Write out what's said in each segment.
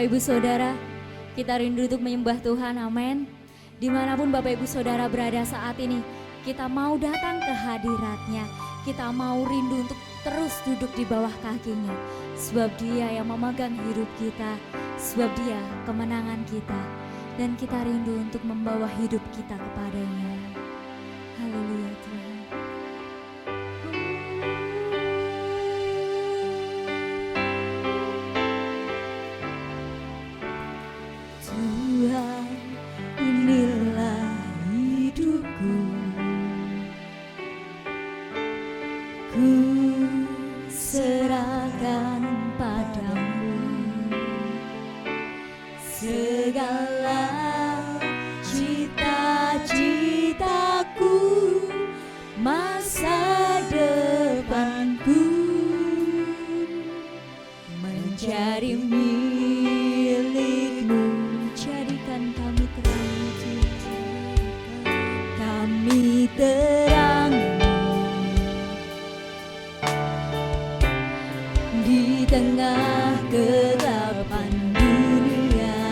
Bapak Ibu Saudara, kita rindu untuk menyembah Tuhan, amin. Dimanapun Bapak Ibu Saudara berada saat ini, kita mau datang ke hadirat-Nya. Kita mau rindu untuk terus duduk di bawah kaki-Nya. Sebab Dia yang memegang hidup kita, sebab Dia kemenangan kita. Dan kita rindu untuk membawa hidup kita kepada-Nya. Haleluya Tuhan. Tuhan, inilah hidupku, ku serahkan padamu segala cita-citaku, masa depanku, menjadi milik-Mu. Jadikan kami terang di tengah kegelapan dunia.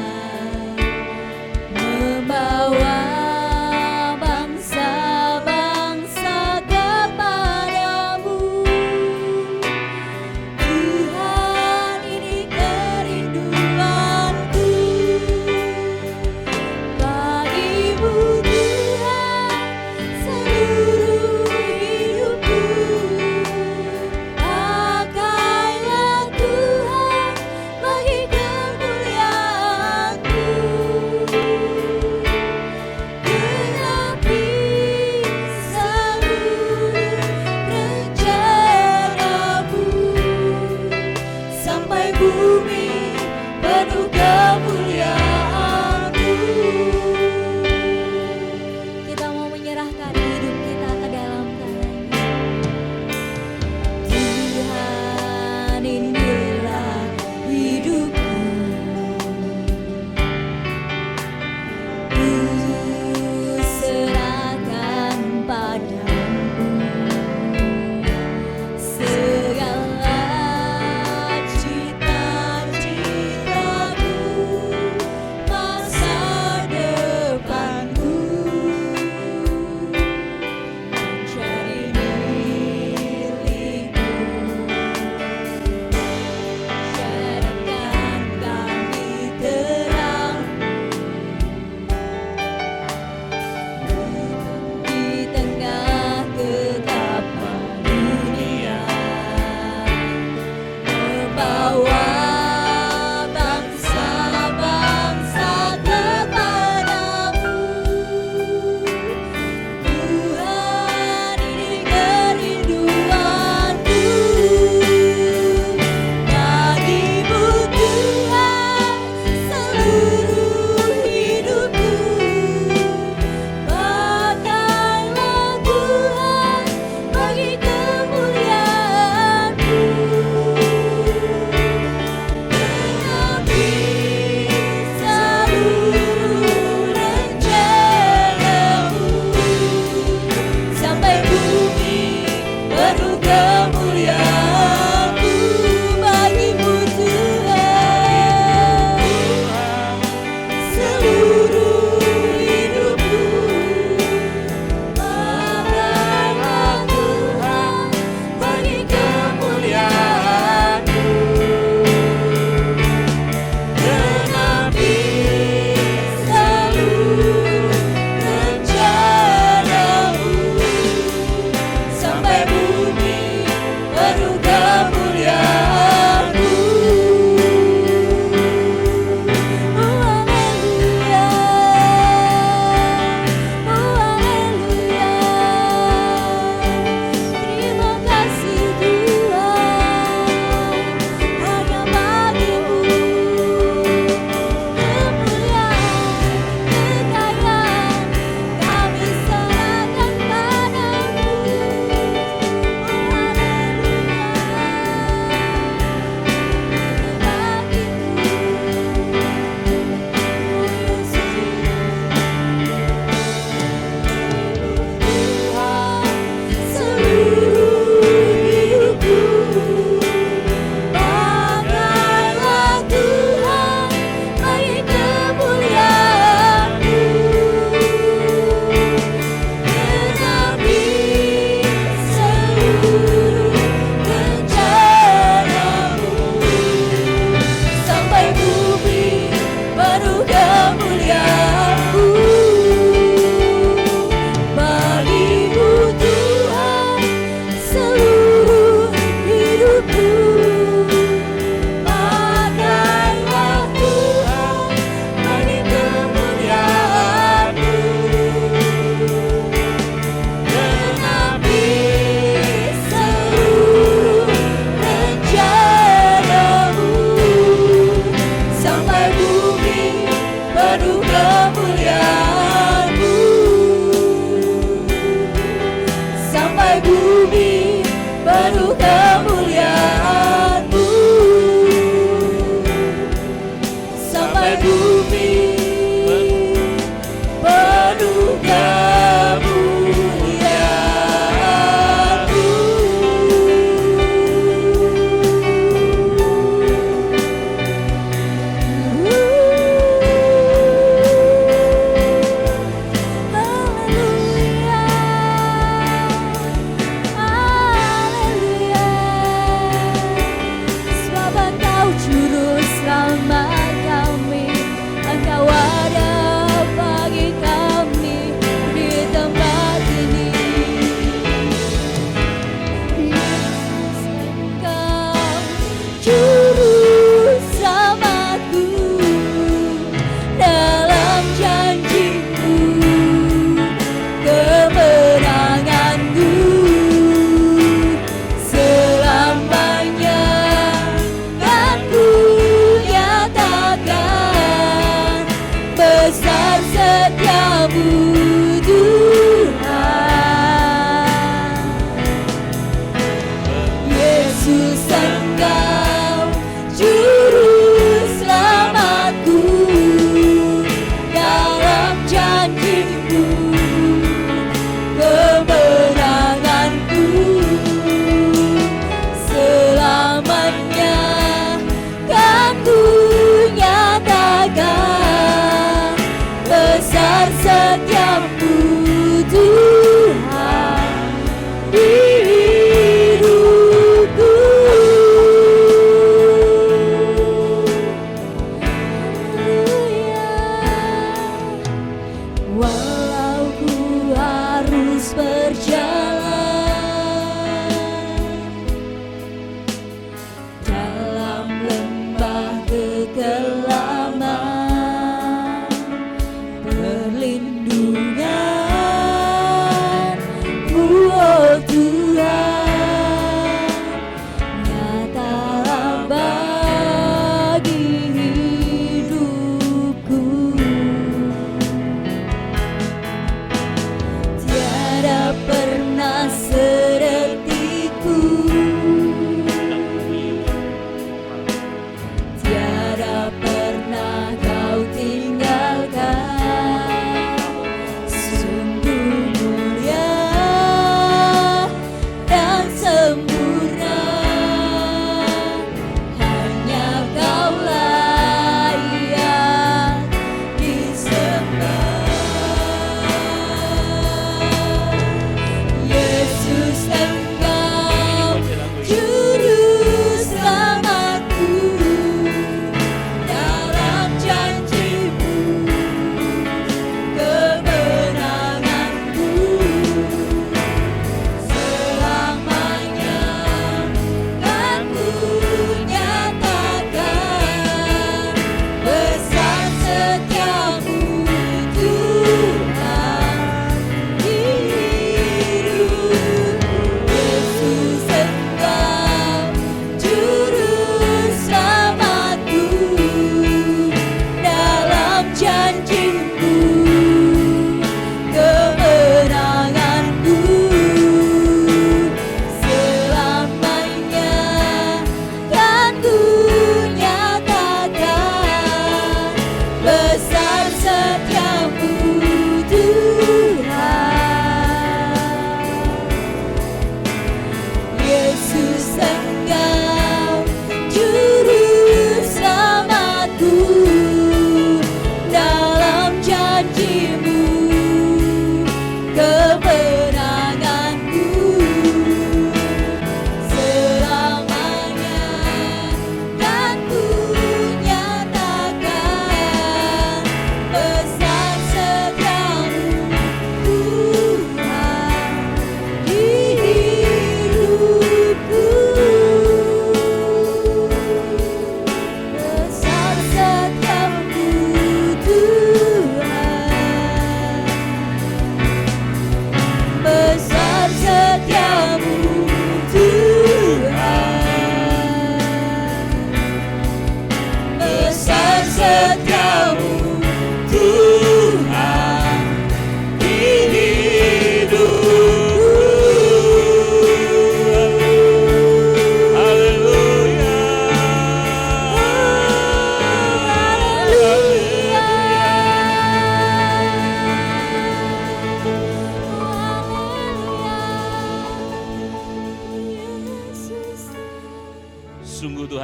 penuh kemuliaan-Mu. Sampai bumi penuh kemuliaan-Mu. Sampai bumi penuh kemuliaan-Mu.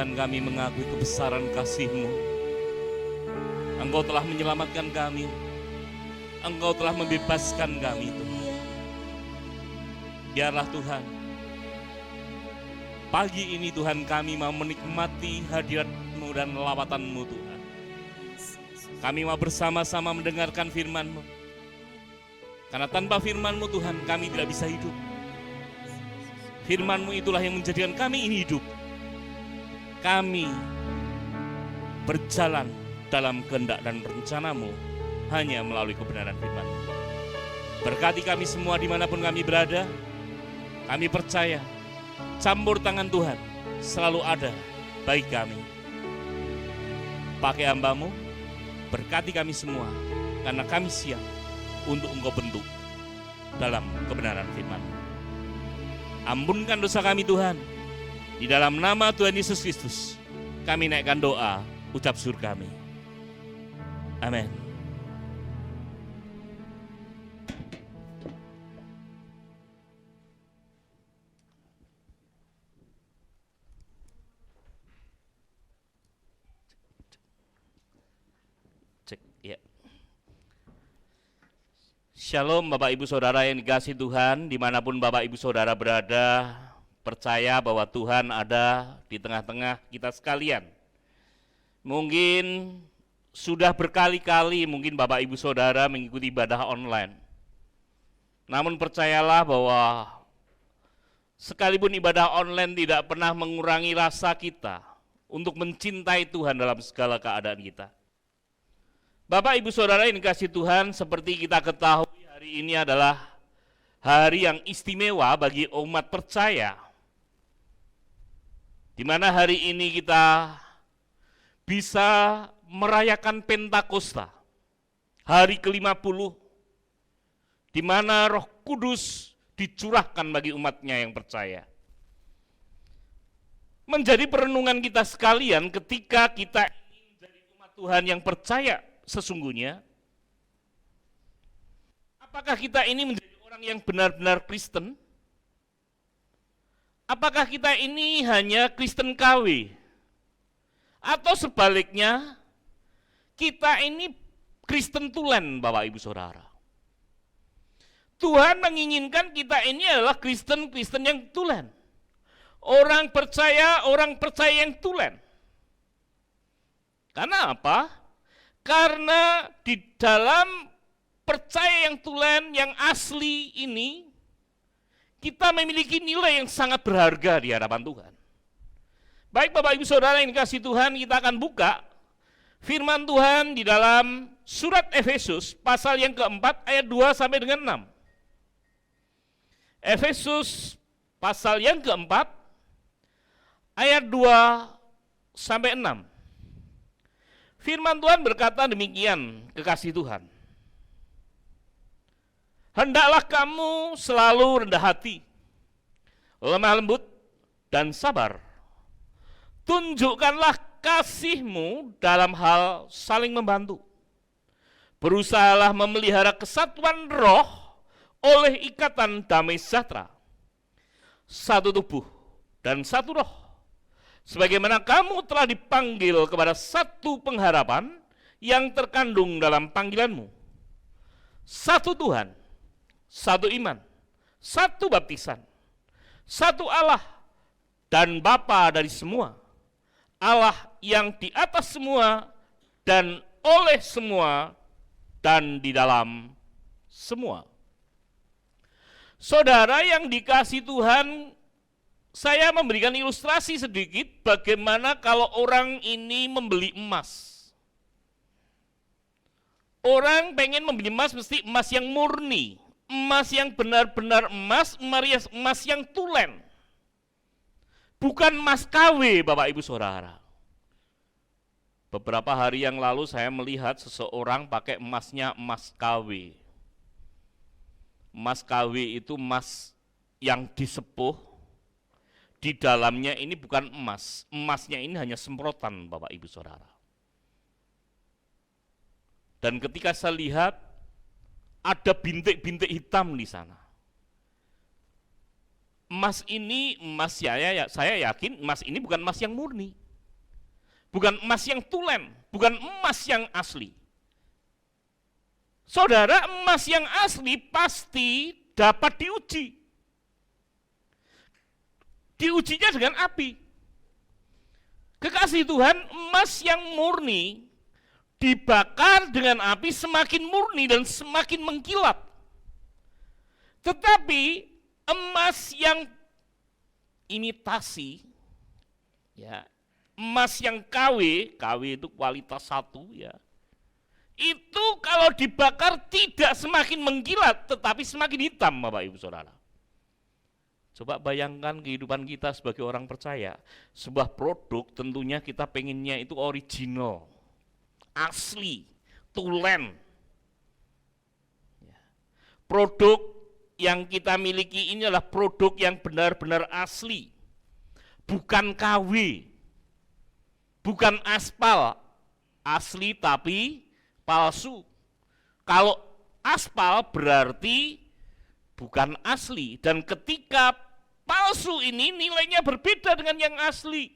Tuhan, kami mengakui kebesaran kasih-Mu. Engkau telah menyelamatkan kami. Engkau telah membebaskan kami, Tuhan. Biarlah Tuhan, pagi ini Tuhan kami mau menikmati hadirat-Mu dan lawatan-Mu, Tuhan. Kami mau bersama-sama mendengarkan firman-Mu. Karena tanpa firman-Mu Tuhan kami tidak bisa hidup. Firman-Mu itulah yang menjadikan kami ini hidup. Kami berjalan dalam kehendak dan rencana-Mu hanya melalui kebenaran firman-Mu. Berkati kami semua dimanapun kami berada. Kami percaya campur tangan Tuhan selalu ada bagi kami. Pakai hamba-Mu, berkati kami semua, karena kami siap untuk Engkau bentuk dalam kebenaran firman-Mu. Ampunkan dosa kami Tuhan. Di dalam nama Tuhan Yesus Kristus, kami naikkan doa, ucap syukur kami. Amin. Cek, ya. Shalom Bapak Ibu Saudara yang dikasihi Tuhan, dimanapun Bapak Ibu Saudara berada, percaya bahwa Tuhan ada di tengah-tengah kita sekalian. Mungkin sudah berkali-kali mungkin Bapak Ibu Saudara mengikuti ibadah online. Namun percayalah bahwa sekalipun ibadah online tidak pernah mengurangi rasa kita untuk mencintai Tuhan dalam segala keadaan kita. Bapak Ibu Saudara yang dikasihi Tuhan, seperti kita ketahui hari ini adalah hari yang istimewa bagi umat percaya. Di mana hari ini kita bisa merayakan Pentakosta, hari ke-50, di mana Roh Kudus dicurahkan bagi umatnya yang percaya. Menjadi perenungan kita sekalian ketika kita ingin menjadi umat Tuhan yang percaya sesungguhnya, apakah kita ini menjadi orang yang benar-benar Kristen? Apakah kita ini hanya Kristen KW? Atau sebaliknya, kita ini Kristen tulen, Bapak Ibu Saudara. Tuhan menginginkan kita ini adalah Kristen yang tulen. Orang percaya yang tulen. Karena apa? Karena di dalam percaya yang tulen, yang asli ini, kita memiliki nilai yang sangat berharga di hadapan Tuhan. Baik Bapak Ibu Saudara yang dikasihi Tuhan, kita akan buka firman Tuhan di dalam surat Efesus pasal yang keempat ayat 2 sampai dengan 6. Efesus pasal yang keempat ayat 2 sampai 6. Firman Tuhan berkata demikian, kekasih Tuhan. Hendaklah kamu selalu rendah hati, lemah lembut, dan sabar. Tunjukkanlah kasih-Mu dalam hal saling membantu. Berusahalah memelihara kesatuan roh oleh ikatan damai sejahtera. Satu tubuh dan satu roh. Sebagaimana kamu telah dipanggil kepada satu pengharapan yang terkandung dalam panggilanmu. Satu Tuhan, satu iman, satu baptisan, satu Allah dan Bapa dari semua, Allah yang di atas semua dan oleh semua dan di dalam semua. Saudara yang dikasihi Tuhan, saya memberikan ilustrasi sedikit bagaimana kalau orang ini membeli emas. Orang pengen membeli emas mesti emas yang murni. Emas yang benar-benar emas, emas yang tulen. Bukan emas KW, Bapak Ibu Saudara. Beberapa hari yang lalu saya melihat seseorang pakai emasnya emas KW. Emas KW itu emas yang disepuh, di dalamnya ini bukan emas. Emasnya ini hanya semprotan, Bapak Ibu Saudara. Dan ketika saya lihat, ada bintik-bintik hitam di sana. Emas ini, saya yakin emas ini bukan emas yang murni. bukan emas yang tulen, bukan emas yang asli. Saudara, emas yang asli pasti dapat diuji. Diujinya dengan api. Kekasih Tuhan, emas yang murni dibakar dengan api semakin murni dan semakin mengkilap. Tetapi emas yang imitasi, ya, emas yang KW itu kualitas 1 ya. Itu kalau dibakar tidak semakin mengkilat tetapi semakin hitam, Bapak Ibu Saudara. Coba bayangkan kehidupan kita sebagai orang percaya. Sebuah produk tentunya kita pengennya itu original, asli, tulen. Produk yang kita miliki ini adalah produk yang benar-benar asli. Bukan KW, bukan aspal, asli tapi palsu. Kalau aspal berarti bukan asli, dan ketika palsu ini nilainya berbeda dengan yang asli.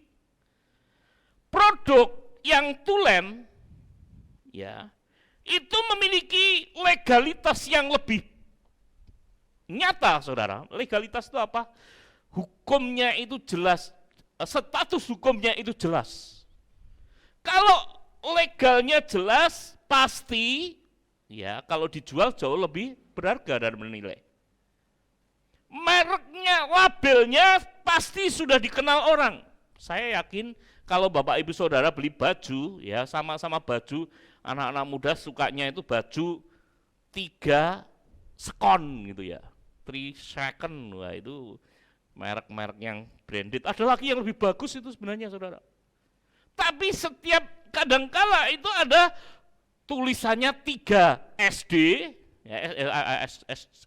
Produk yang tulen ya, itu memiliki legalitas yang lebih nyata, Saudara. Legalitas itu apa? Hukumnya itu jelas, status hukumnya itu jelas. Kalau legalnya jelas, pasti ya kalau dijual jauh lebih berharga dan bernilai. Mereknya, labelnya pasti sudah dikenal orang. Saya yakin kalau Bapak Ibu Saudara beli baju, ya sama-sama baju, anak-anak muda sukanya itu baju 3 sekon gitu ya, 3 second, wah itu merek-merek yang branded. Ada lagi yang lebih bagus itu sebenarnya, Saudara. Tapi setiap kadangkala itu ada tulisannya 3 SD, ya,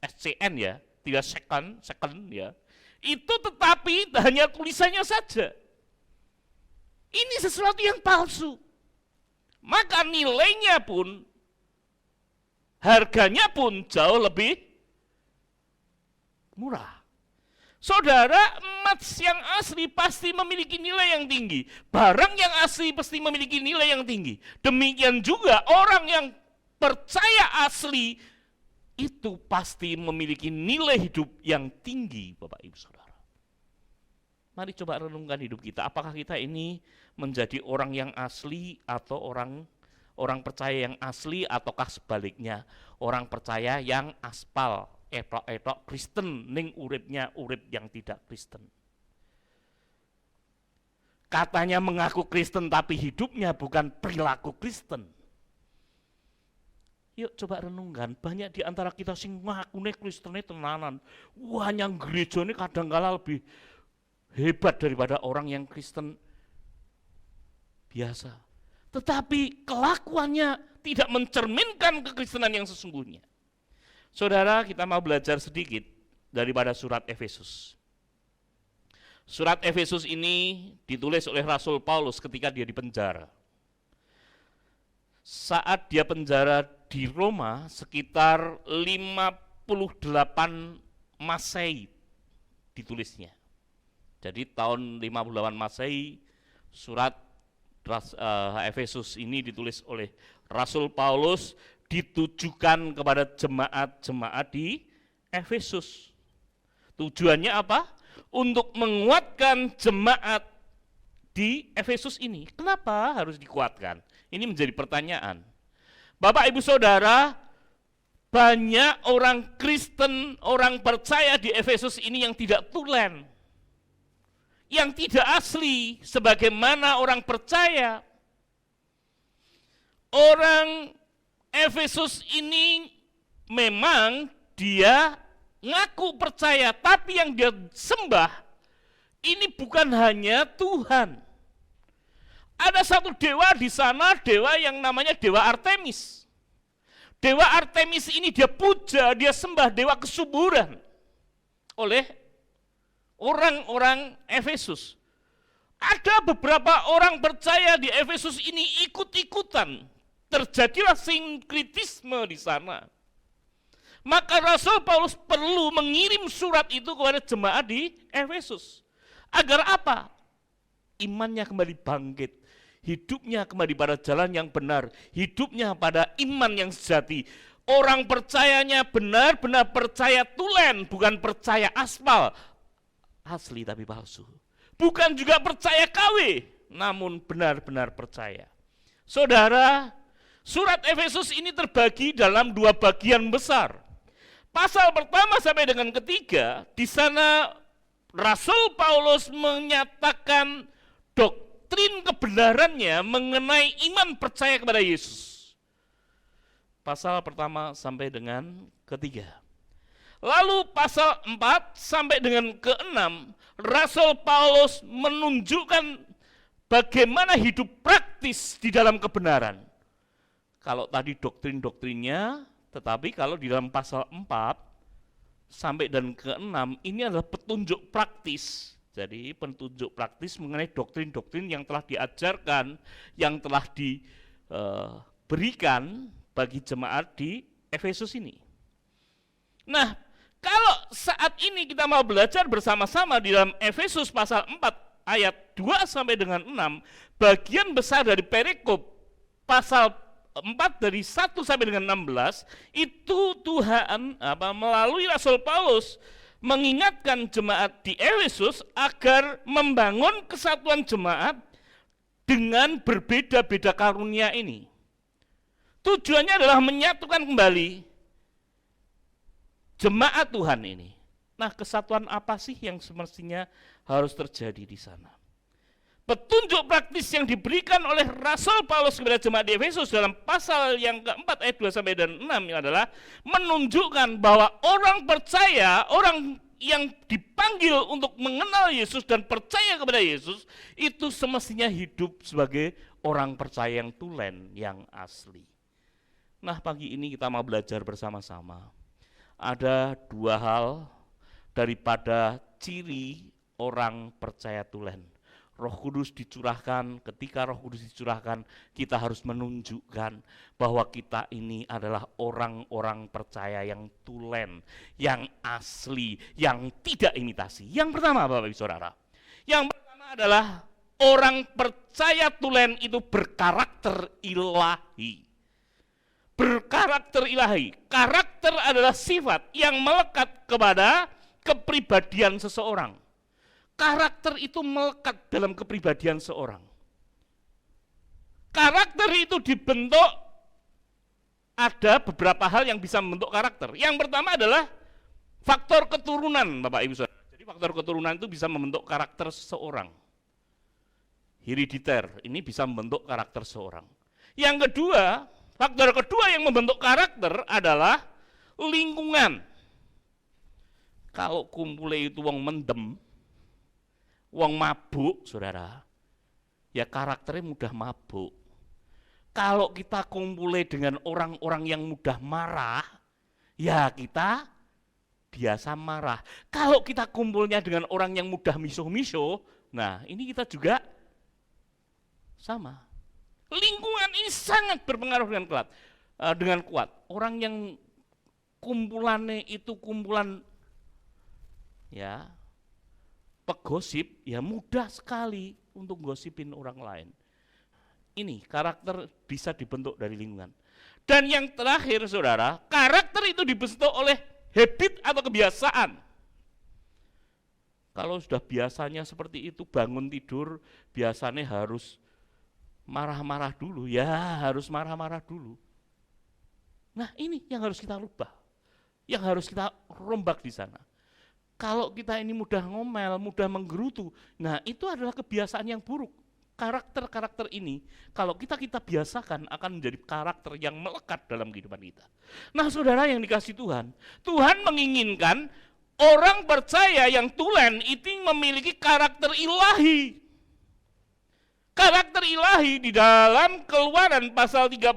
SCN ya, 3 second ya. Itu tetapi hanya tulisannya saja. Ini sesuatu yang palsu. Maka nilainya pun, harganya pun jauh lebih murah. Saudara, emas yang asli pasti memiliki nilai yang tinggi. Barang yang asli pasti memiliki nilai yang tinggi. Demikian juga orang yang percaya asli itu pasti memiliki nilai hidup yang tinggi, Bapak Ibu Saudara. Mari coba renungkan hidup kita. Apakah kita ini menjadi orang yang asli atau orang percaya yang asli, ataukah sebaliknya orang percaya yang aspal, etok-etok Kristen ning uripnya urip yang tidak Kristen. Katanya mengaku Kristen tapi hidupnya bukan perilaku Kristen. Yuk coba renungkan, banyak di antara kita sing ngakune Kristene tenanan. Wah, yang gerejane kadangkala lebih hebat daripada orang yang Kristen biasa. Tetapi kelakuannya tidak mencerminkan kekristenan yang sesungguhnya. Saudara, kita mau belajar sedikit daripada surat Efesus. Surat Efesus ini ditulis oleh Rasul Paulus ketika dia dipenjara. Saat dia penjara di Roma sekitar 58 Masehi ditulisnya. Jadi tahun 58 Masehi surat Efesus ini ditulis oleh Rasul Paulus, ditujukan kepada jemaat-jemaat di Efesus. Tujuannya apa? Untuk menguatkan jemaat di Efesus ini. Kenapa harus dikuatkan? Ini menjadi pertanyaan. Bapak Ibu Saudara, banyak orang Kristen, orang percaya di Efesus ini yang tidak tulen, yang tidak asli sebagaimana orang percaya. Orang Efesus ini memang dia ngaku percaya, tapi yang dia sembah ini bukan hanya Tuhan. Ada satu dewa di sana, dewa yang namanya Dewa Artemis. Dewa Artemis ini dia puja, dia sembah, dewa kesuburan oleh orang-orang Efesus. Ada beberapa orang percaya di Efesus ini ikut-ikutan. Terjadilah sinkritisme di sana. Maka Rasul Paulus perlu mengirim surat itu kepada jemaat di Efesus. Agar apa? Imannya kembali bangkit. hidupnya kembali pada jalan yang benar, hidupnya pada iman yang sejati. Orang percayanya benar-benar percaya tulen, bukan percaya aspal, asli tapi palsu. Bukan juga percaya KW, namun benar-benar percaya. Saudara, surat Efesus ini terbagi dalam 2 bagian besar. Pasal pertama sampai dengan ketiga, di sana Rasul Paulus menyatakan doktrin kebenarannya mengenai iman percaya kepada Yesus. Pasal pertama sampai dengan ketiga. Lalu pasal 4 sampai dengan ke-6, Rasul Paulus menunjukkan bagaimana hidup praktis di dalam kebenaran. Kalau tadi doktrin-doktrinnya, tetapi kalau di dalam pasal 4 sampai dan ke-6, ini adalah petunjuk praktis. Jadi petunjuk praktis mengenai doktrin-doktrin yang telah diajarkan, yang telah diberikan bagi jemaat di Efesus ini. Nah, kalau saat ini kita mau belajar bersama-sama di dalam Efesus pasal 4 ayat 2 sampai dengan 6, bagian besar dari perikop pasal 4 dari 1 sampai dengan 16, itu Tuhan melalui Rasul Paulus mengingatkan jemaat di Efesus agar membangun kesatuan jemaat dengan berbeda-beda karunia ini. Tujuannya adalah menyatukan kembali jemaat Tuhan ini. Nah, kesatuan apa sih yang semestinya harus terjadi di sana? Petunjuk praktis yang diberikan oleh Rasul Paulus kepada jemaat di Efesus dalam pasal yang keempat ayat 2 sampai dan 6 adalah menunjukkan bahwa orang percaya, orang yang dipanggil untuk mengenal Yesus dan percaya kepada Yesus, itu semestinya hidup sebagai orang percaya yang tulen, yang asli. Nah, pagi ini kita mau belajar bersama-sama. Ada 2 hal daripada ciri orang percaya tulen. Roh Kudus dicurahkan, ketika Roh Kudus dicurahkan, kita harus menunjukkan bahwa kita ini adalah orang-orang percaya yang tulen, yang asli, yang tidak imitasi. Yang pertama, Bapak Ibu Saudara, yang pertama adalah orang percaya tulen itu berkarakter ilahi. Berkarakter ilahi. Karakter adalah sifat yang melekat kepada kepribadian seseorang. Karakter itu melekat dalam kepribadian seorang. Karakter itu dibentuk, ada beberapa hal yang bisa membentuk karakter. Yang pertama adalah faktor keturunan, Bapak Ibu Saudara. Jadi faktor keturunan itu bisa membentuk karakter seseorang. Herediter, ini bisa membentuk karakter seseorang. Yang kedua, faktor kedua yang membentuk karakter adalah lingkungan. Kalau kumpulnya itu wong mendem, wong mabuk, saudara, ya karakternya mudah mabuk. Kalau kita kumpulnya dengan orang-orang yang mudah marah, ya kita biasa marah. Kalau kita kumpulnya dengan orang yang mudah misuh-misuh, nah ini kita juga sama. Lingkungan ini sangat berpengaruh dengan kuat. Orang yang kumpulannya itu kumpulan ya pegosip, ya mudah sekali untuk gosipin orang lain. Ini karakter bisa dibentuk dari lingkungan. Dan yang terakhir, saudara, karakter itu dibentuk oleh habit atau kebiasaan. Kalau sudah biasanya seperti itu, bangun tidur biasanya harus marah-marah dulu, ya harus marah-marah dulu. Nah, ini yang harus kita rubah, yang harus kita rombak di sana. Kalau kita ini mudah ngomel, mudah menggerutu, nah itu adalah kebiasaan yang buruk. Karakter-karakter ini, kalau kita biasakan akan menjadi karakter yang melekat dalam kehidupan kita. Nah, saudara yang dikasih Tuhan, Tuhan menginginkan orang percaya yang tulen itu memiliki karakter ilahi. Karakter ilahi di dalam Keluaran pasal 36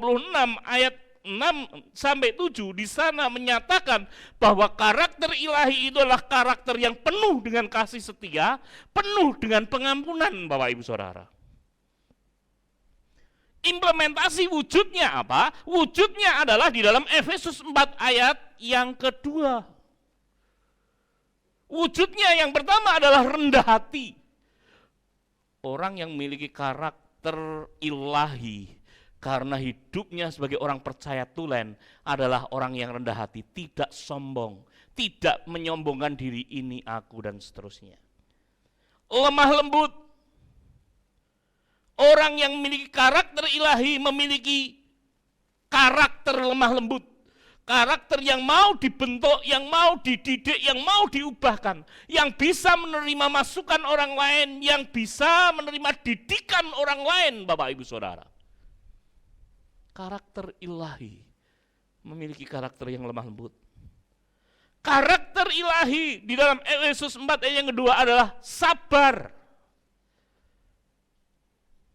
ayat 6 sampai 7 di sana menyatakan bahwa karakter ilahi itu adalah karakter yang penuh dengan kasih setia, penuh dengan pengampunan, Bapak Ibu Saudara. Implementasi wujudnya apa? Wujudnya adalah di dalam Efesus 4 ayat yang kedua. Wujudnya yang pertama adalah rendah hati. Orang yang memiliki karakter ilahi karena hidupnya sebagai orang percaya tulen adalah orang yang rendah hati, tidak sombong, tidak menyombongkan diri, ini aku dan seterusnya. Lemah lembut. Orang yang memiliki karakter ilahi memiliki karakter lemah lembut. Karakter yang mau dibentuk, yang mau dididik, yang mau diubahkan, yang bisa menerima masukan orang lain, yang bisa menerima didikan orang lain, Bapak Ibu Saudara. Karakter ilahi memiliki karakter yang lemah lembut. Karakter ilahi di dalam Efesus 4 ayat yang kedua adalah sabar.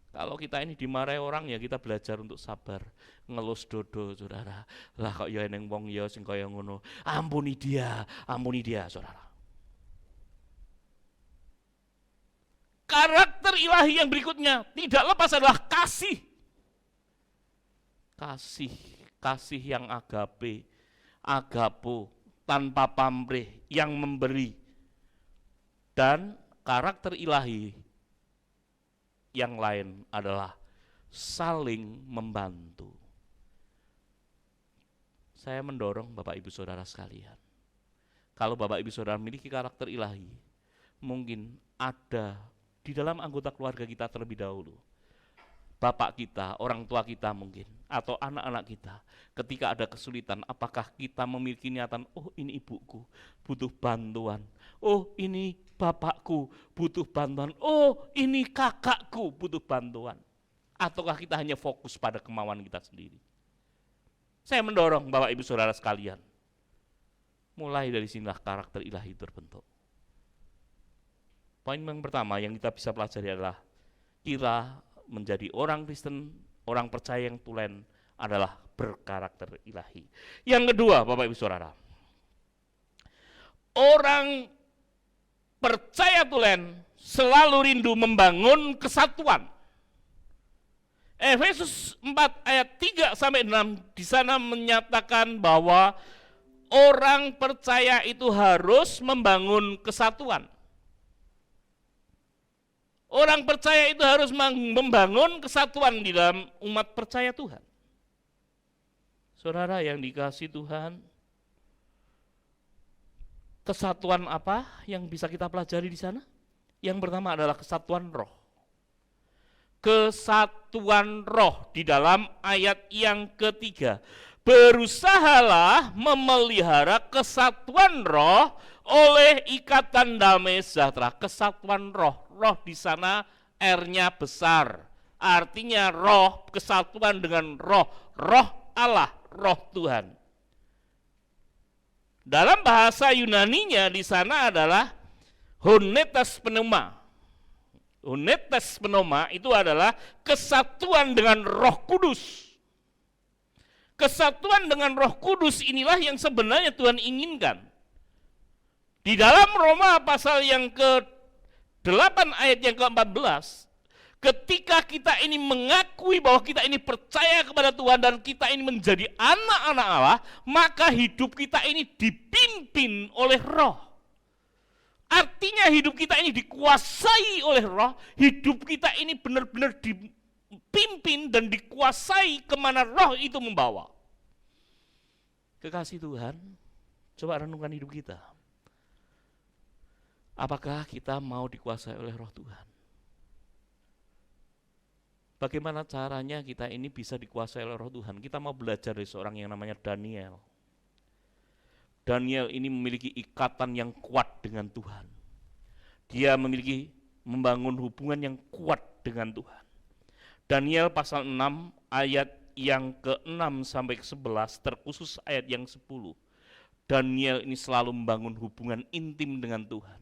Kalau kita ini dimarahi orang ya kita belajar untuk sabar, ngelus dodo saudara. Lah kok ya eneng wong ya sing kaya ngono. Ampuni dia saudara. Karakter ilahi yang berikutnya tidak lepas adalah kasih. Kasih yang agape, agapo, tanpa pamrih, yang memberi. Dan karakter ilahi yang lain adalah saling membantu. Saya mendorong Bapak Ibu Saudara sekalian, kalau Bapak Ibu Saudara memiliki karakter ilahi, mungkin ada di dalam anggota keluarga kita terlebih dahulu, bapak kita, orang tua kita mungkin, atau anak-anak kita, ketika ada kesulitan, apakah kita memiliki niatan, oh ini ibuku butuh bantuan, oh ini bapakku butuh bantuan, oh ini kakakku butuh bantuan, ataukah kita hanya fokus pada kemauan kita sendiri? Saya mendorong Bapak Ibu Saudara sekalian, mulai dari sinilah karakter ilahi terbentuk. Poin yang pertama yang kita bisa pelajari adalah kita menjadi orang Kristen, orang percaya yang tulen adalah berkarakter ilahi. Yang kedua, Bapak Ibu Saudara, orang percaya tulen selalu rindu membangun kesatuan. Efesus 4 ayat 3 sampai 6 di sana menyatakan bahwa orang percaya itu harus membangun kesatuan. Orang percaya itu harus membangun kesatuan di dalam umat percaya Tuhan. Saudara yang dikasihi Tuhan, kesatuan apa yang bisa kita pelajari di sana? Yang pertama adalah kesatuan roh. Kesatuan roh di dalam ayat yang ketiga. Berusahalah memelihara kesatuan roh oleh ikatan damai sejahtera. Kesatuan roh. Roh di sana R-nya besar. Artinya roh, kesatuan dengan roh. Roh Allah, roh Tuhan. Dalam bahasa Yunaninya di sana adalah hunetes pneuma. Hunetes pneuma itu adalah kesatuan dengan Roh Kudus. Kesatuan dengan Roh Kudus inilah yang sebenarnya Tuhan inginkan. Di dalam Roma pasal yang ke-8 ayat yang ke-14, ketika kita ini mengakui bahwa kita ini percaya kepada Tuhan dan kita ini menjadi anak-anak Allah, maka hidup kita ini dipimpin oleh Roh. Artinya hidup kita ini dikuasai oleh Roh, hidup kita ini benar-benar dipimpin dan dikuasai kemana Roh itu membawa. Kekasih Tuhan, coba renungkan hidup kita. Apakah kita mau dikuasai oleh Roh Tuhan? Bagaimana caranya kita ini bisa dikuasai oleh Roh Tuhan? Kita mau belajar dari seorang yang namanya Daniel. Daniel ini memiliki ikatan yang kuat dengan Tuhan. Dia membangun hubungan yang kuat dengan Tuhan. Daniel pasal 6 ayat yang ke-6 sampai ke-11, terkhusus ayat yang 10. Daniel ini selalu membangun hubungan intim dengan Tuhan.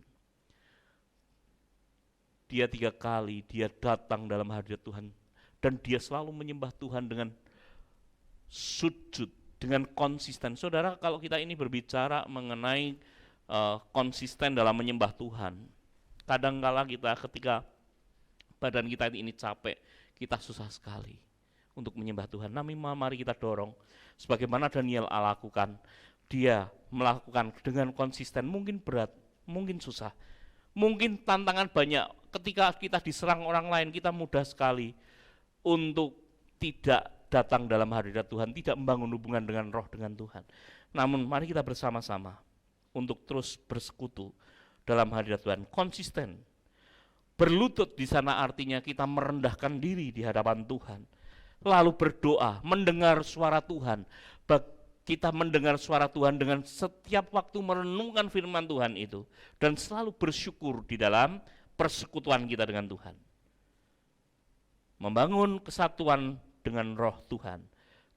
Dia 3 kali dia datang dalam hadirat Tuhan dan dia selalu menyembah Tuhan dengan sujud, dengan konsisten. Saudara, kalau kita ini berbicara mengenai konsisten dalam menyembah Tuhan, kadangkala kita ketika badan kita ini capek, kita susah sekali untuk menyembah Tuhan. Namun mari kita dorong, sebagaimana Daniel lakukan, dia melakukan dengan konsisten, mungkin berat, mungkin susah, mungkin tantangan banyak. Ketika kita diserang orang lain, kita mudah sekali untuk tidak datang dalam hadirat Tuhan, tidak membangun hubungan dengan roh dengan Tuhan. Namun mari kita bersama-sama untuk terus bersekutu dalam hadirat Tuhan, konsisten. Berlutut di sana artinya kita merendahkan diri di hadapan Tuhan, lalu berdoa, mendengar suara Tuhan. Kita mendengar suara Tuhan dengan setiap waktu merenungkan firman Tuhan itu, dan selalu bersyukur di dalam persekutuan kita dengan Tuhan. Membangun kesatuan dengan roh Tuhan,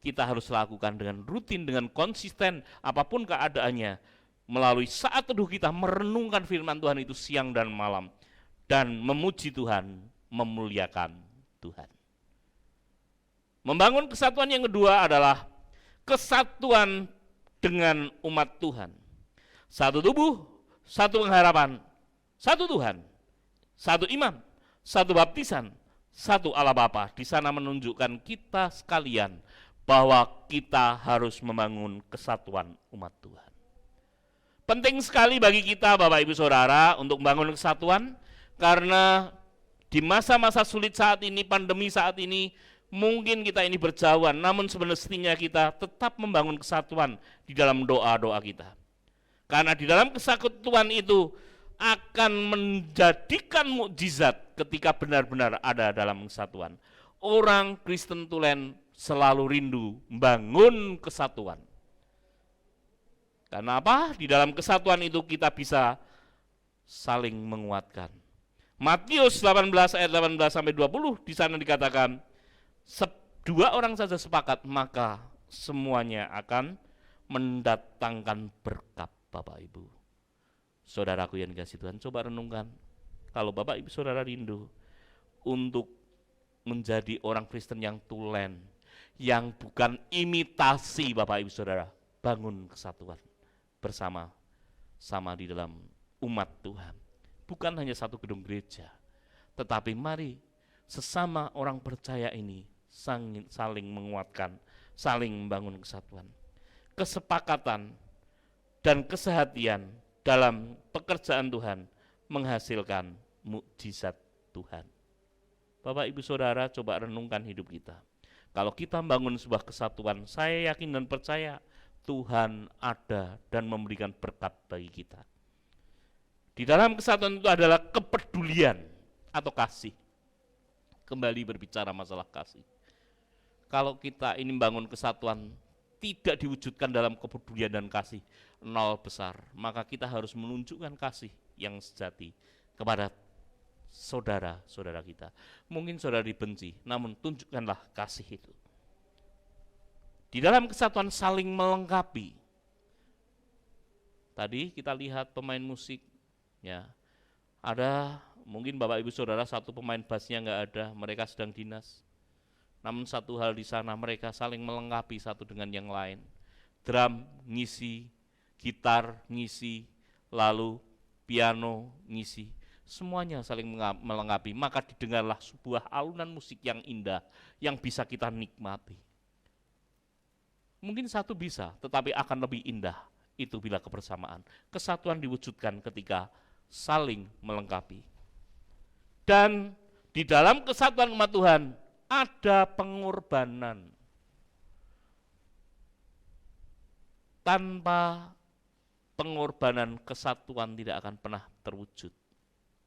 kita harus lakukan dengan rutin, dengan konsisten, apapun keadaannya, melalui saat teduh kita merenungkan firman Tuhan itu siang dan malam, dan memuji Tuhan, memuliakan Tuhan. Membangun kesatuan yang kedua adalah kesatuan dengan umat Tuhan. Satu tubuh, satu pengharapan, satu Tuhan, satu imam, satu baptisan, satu Allah Bapa. Di sana menunjukkan kita sekalian bahwa kita harus membangun kesatuan umat Tuhan. Penting sekali bagi kita Bapak Ibu Saudara untuk membangun kesatuan, karena di masa-masa sulit saat ini, pandemi saat ini, mungkin kita ini berjauhan, namun semestinya kita tetap membangun kesatuan di dalam doa-doa kita. Karena di dalam kesatuan itu akan menjadikan mukjizat ketika benar-benar ada dalam kesatuan. Orang Kristen tulen selalu rindu membangun kesatuan. Karena apa? Di dalam kesatuan itu kita bisa saling menguatkan. Matius 18 ayat 18 sampai 20 di sana dikatakan, dua orang saja sepakat, maka semuanya akan mendatangkan berkat. Bapak Ibu, saudaraku yang dikasihi Tuhan, coba renungkan, kalau Bapak Ibu Saudara rindu untuk menjadi orang Kristen yang tulen, yang bukan imitasi Bapak Ibu Saudara, bangun kesatuan bersama-sama di dalam umat Tuhan. Bukan hanya satu gedung gereja, tetapi mari sesama orang percaya ini saling menguatkan, saling membangun kesatuan. Kesepakatan dan kesehatian dalam pekerjaan Tuhan menghasilkan mukjizat Tuhan. Bapak Ibu Saudara, coba renungkan hidup kita. Kalau kita membangun sebuah kesatuan, saya yakin dan percaya Tuhan ada dan memberikan berkat bagi kita. Di dalam kesatuan itu adalah kepedulian atau kasih. Kembali berbicara masalah kasih. Kalau kita ini membangun kesatuan tidak diwujudkan dalam kepedulian dan kasih, nol besar, maka kita harus menunjukkan kasih yang sejati kepada saudara-saudara kita. Mungkin saudara dibenci, namun tunjukkanlah kasih itu. Di dalam kesatuan saling melengkapi. Tadi kita lihat pemain musik, ya, ada mungkin Bapak Ibu Saudara satu pemain bassnya nggak ada, mereka sedang dinas. Namun satu hal di sana, mereka saling melengkapi satu dengan yang lain. Drum ngisi, gitar ngisi, lalu piano ngisi. Semuanya saling melengkapi, maka didengarlah sebuah alunan musik yang indah, yang bisa kita nikmati. Mungkin satu bisa, tetapi akan lebih indah, itu bila kebersamaan. Kesatuan diwujudkan ketika saling melengkapi. Dan di dalam kesatuan umat Tuhan, ada pengorbanan. Tanpa pengorbanan, kesatuan tidak akan pernah terwujud.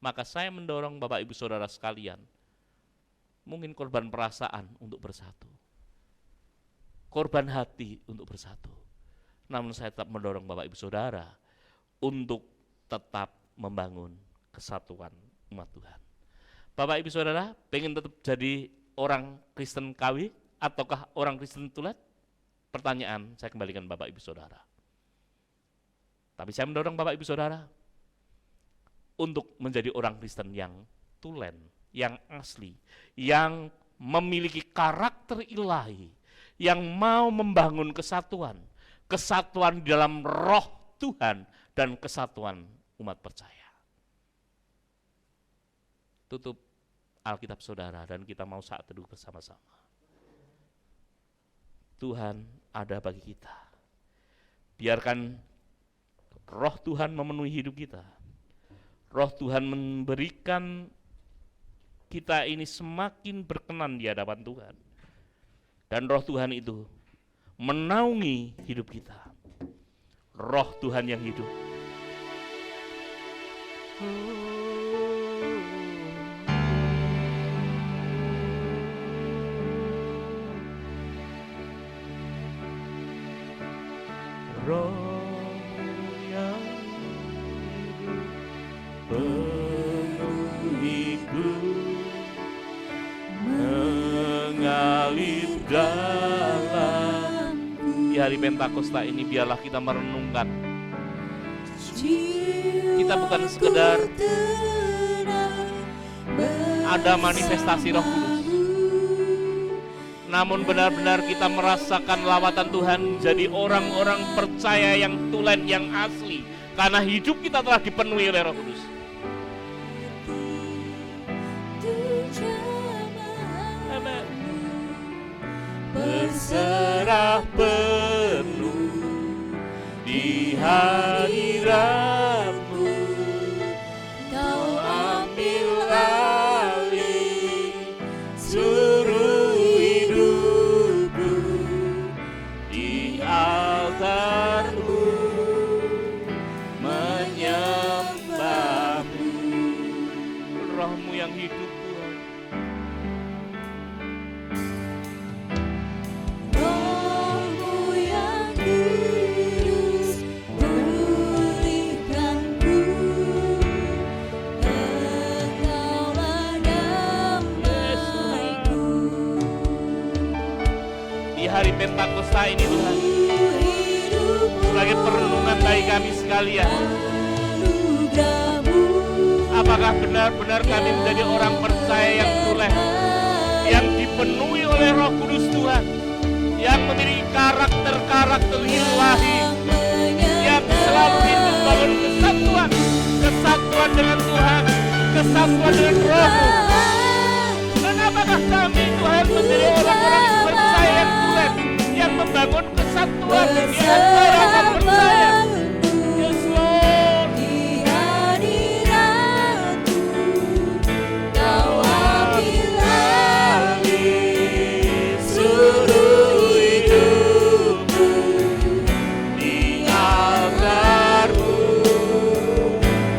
Maka saya mendorong Bapak Ibu Saudara sekalian, mungkin korban perasaan untuk bersatu, korban hati untuk bersatu. Namun saya tetap mendorong Bapak Ibu Saudara untuk tetap membangun kesatuan umat Tuhan. Bapak Ibu Saudara, pengen tetap jadi orang Kristen KW ataukah orang Kristen tulen? Pertanyaan saya kembalikan Bapak Ibu Saudara. Tapi saya mendorong Bapak Ibu Saudara untuk menjadi orang Kristen yang tulen, yang asli, yang memiliki karakter ilahi, yang mau membangun kesatuan, kesatuan di dalam roh Tuhan dan kesatuan umat percaya. Tutup Alkitab Saudara dan kita mau saat teduh bersama-sama. Tuhan ada bagi kita. Biarkan roh Tuhan memenuhi hidup kita. Roh Tuhan memberikan kita ini semakin berkenan di hadapan Tuhan. Dan roh Tuhan itu menaungi hidup kita. Roh Tuhan yang hidup. Roh yang hidup penuhiku, mengalir dalamku. Di hari Pentakosta ini biarlah kita merenungkan. Kita bukan sekedar ada manifestasi Roh Kudus, namun benar-benar kita merasakan lawatan Tuhan, jadi orang-orang percaya yang tulen, yang asli, karena hidup kita telah dipenuhi oleh Roh Kudus. Amen. Berserah penuh di hadirat-Mu, Kau ambil alih seluruh hidupku di altar-Mu, menyembah-Mu. Roh-Mu yang hidup, Tuhan. Roh-Mu yang kudus, pulihkanku. Engkaulah damaiku. Di hari Pentakosta ini Tuhan, sebagai perenungan bagi kami sekalian, apakah benar-benar kami menjadi orang percaya yang tuleh, yang dipenuhi oleh Roh Kudus Tuhan, yang memiliki karakter-karakter ilahi, yang selalu hidup membangun kesatuan, kesatuan dengan Tuhan, kesatuan dengan Roh-Mu. Dan apakah kami Tuhan menjadi orang-orang percaya yang tuleh, yang membangun kesatuan di antara orang percaya. Yes Lord. Kau ambil alih seluruh hidupku Di altar-Mu,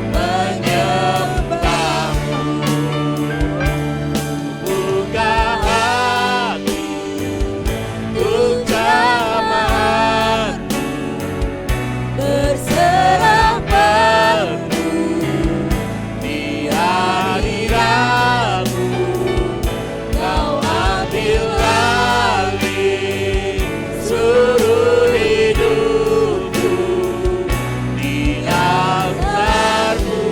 menyembah-Mu. buka hati, buka mata, Berserah penuh di hadirat-Mu, Kau ambil alih seluruh hidupku di altar-Mu,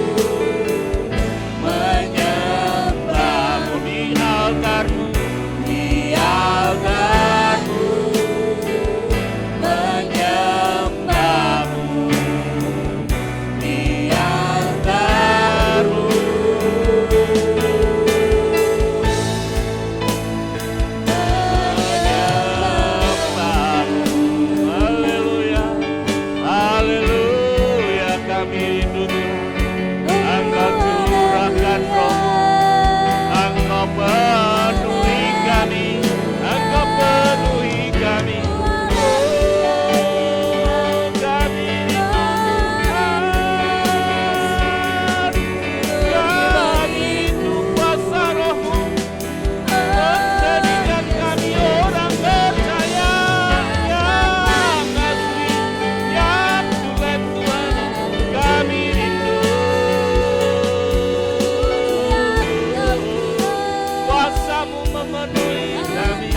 menyembah-Mu di altar-Mu, di altar-Mu, menyembah-Mu di altar-Mu. Haleluya, haleluya, kami rindu Tuhan. Engkau curahkan Roh, Engkau penuhi kami, Engkau penuhi kami. Oh, kami rindu Tuhan. Kami rindu kuasa Roh-Mu, menjadikan kami orang percaya yang asli, yang tulen Tuhan. Kami rindu kuasa-Mu memenuhi kami.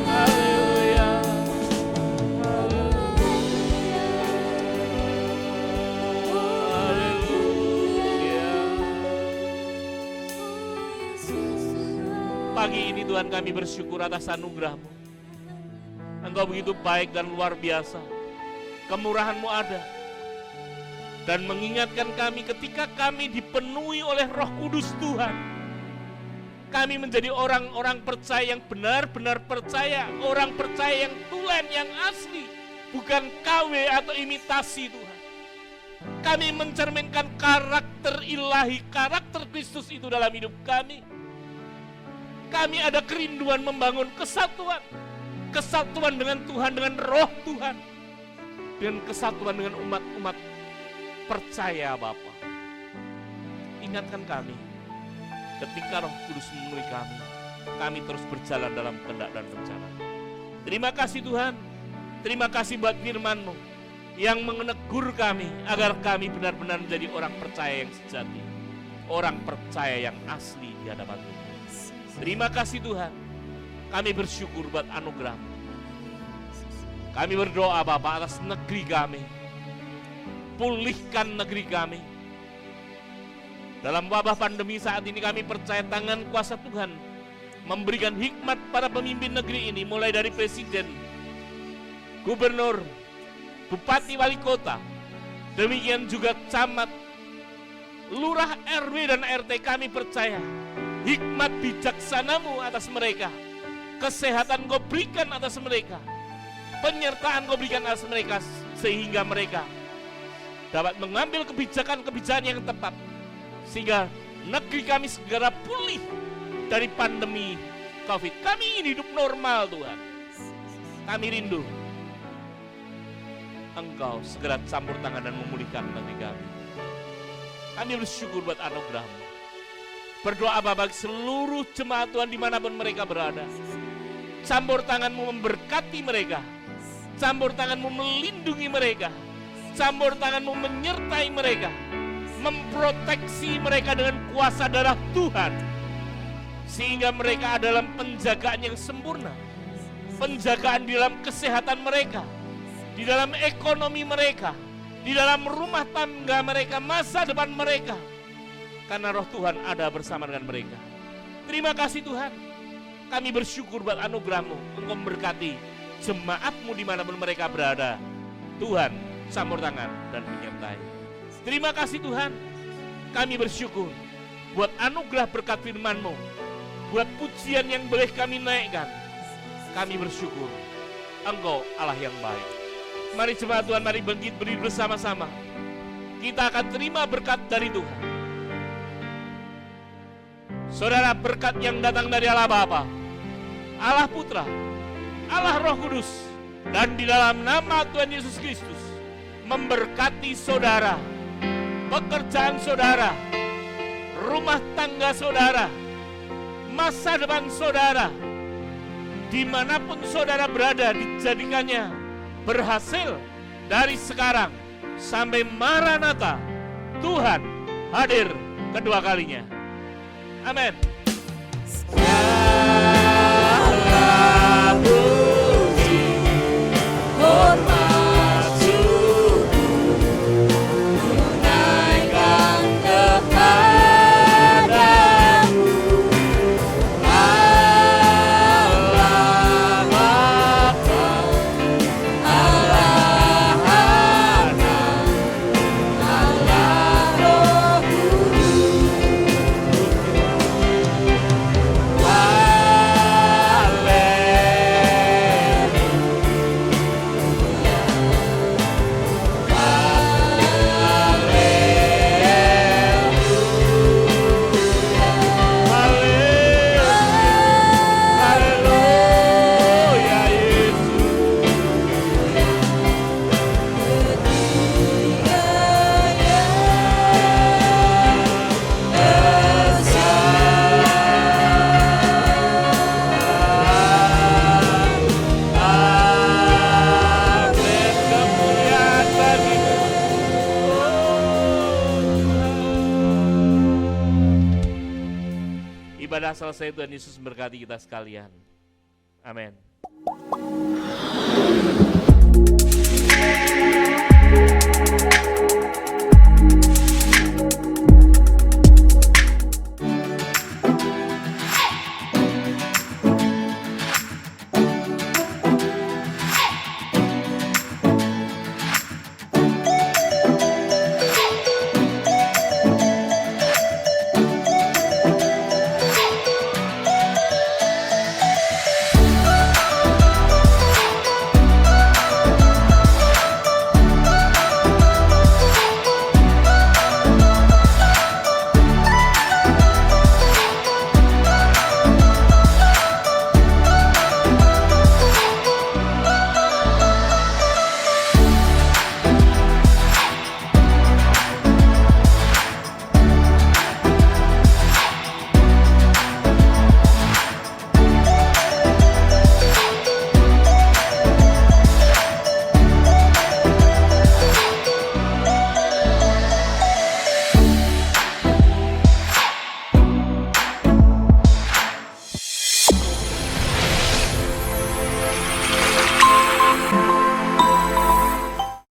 Haleluya. Haleluya. Pagi ini Tuhan kami bersyukur atas anugerah-Mu. Engkau begitu baik dan luar biasa. Kemurahan-Mu ada. Dan mengingatkan kami ketika kami dipenuhi oleh Roh Kudus Tuhan, kami menjadi orang-orang percaya yang benar-benar percaya, orang percaya yang tulen, yang asli, bukan KW atau imitasi Tuhan. Kami mencerminkan karakter ilahi, karakter Kristus itu dalam hidup kami. Kami ada kerinduan membangun kesatuan. Kesatuan dengan Tuhan, dengan roh Tuhan. Dan kesatuan dengan umat-umat percaya Bapa. Ingatkan kami, ketika Roh Kudus memenuhi kami terus berjalan dalam kehendak dan rencana. Terima kasih Tuhan, terima kasih buat firman-Mu yang menegur kami agar kami benar-benar menjadi orang percaya yang sejati, orang percaya yang asli di hadapan Tuhan. Terima kasih Tuhan, kami bersyukur buat anugerah-Mu. Kami berdoa Bapa atas negeri kami, pulihkan negeri kami. Dalam wabah pandemi saat ini kami percaya tangan kuasa Tuhan memberikan hikmat para pemimpin negeri ini, mulai dari presiden, gubernur, bupati, wali kota, demikian juga camat, lurah, RW dan RT. Kami percaya hikmat bijaksana-Mu atas mereka, kesehatan Kau berikan atas mereka, penyertaan Kau berikan atas mereka, sehingga mereka dapat mengambil kebijakan-kebijakan yang tepat, sehingga negeri kami segera pulih dari pandemi COVID. Kami ingin hidup normal Tuhan. Kami rindu Engkau segera campur tangan dan memulihkan negeri kami. Kami bersyukur buat anugerah-Mu. Berdoa bagi seluruh jemaat Tuhan dimanapun mereka berada. Campur tangan-Mu memberkati mereka. Campur tangan-Mu melindungi mereka. Campur tangan-Mu menyertai mereka. Memproteksi mereka dengan kuasa darah Tuhan, sehingga mereka dalam penjagaan yang sempurna, penjagaan di dalam kesehatan mereka, di dalam ekonomi mereka, di dalam rumah tangga mereka, masa depan mereka, karena roh Tuhan ada bersama dengan mereka. Terima kasih Tuhan, kami bersyukur buat anugerah-Mu. Engkau memberkati jemaat-Mu dimanapun mereka berada. Tuhan campur tangan dan menyertai. Terima kasih Tuhan, kami bersyukur buat anugerah berkat firman-Mu, buat pujian yang boleh kami naikkan. Kami bersyukur, Engkau Allah yang baik. Mari jemaat Tuhan, mari bangkit berdiri bersama-sama. Kita akan terima berkat dari Tuhan. Saudara, berkat yang datang dari Allah Bapa, Allah Putra, Allah Roh Kudus, dan di dalam nama Tuhan Yesus Kristus memberkati saudara, pekerjaan saudara, rumah tangga saudara, masa depan saudara, dimanapun saudara berada, dijadikannya berhasil dari sekarang sampai Maranatha, Tuhan hadir kedua kalinya. Amin. Segala puji, hormat, syukur naikkan kepadamu, Allah Bapa, Allah Anak, Allah Roh Kudus. Haleluya Yesus. Amin. Kemuliaan bagi-Mu. Ibadah selesai, Tuhan Yesus memberkati kita sekalian. Amin.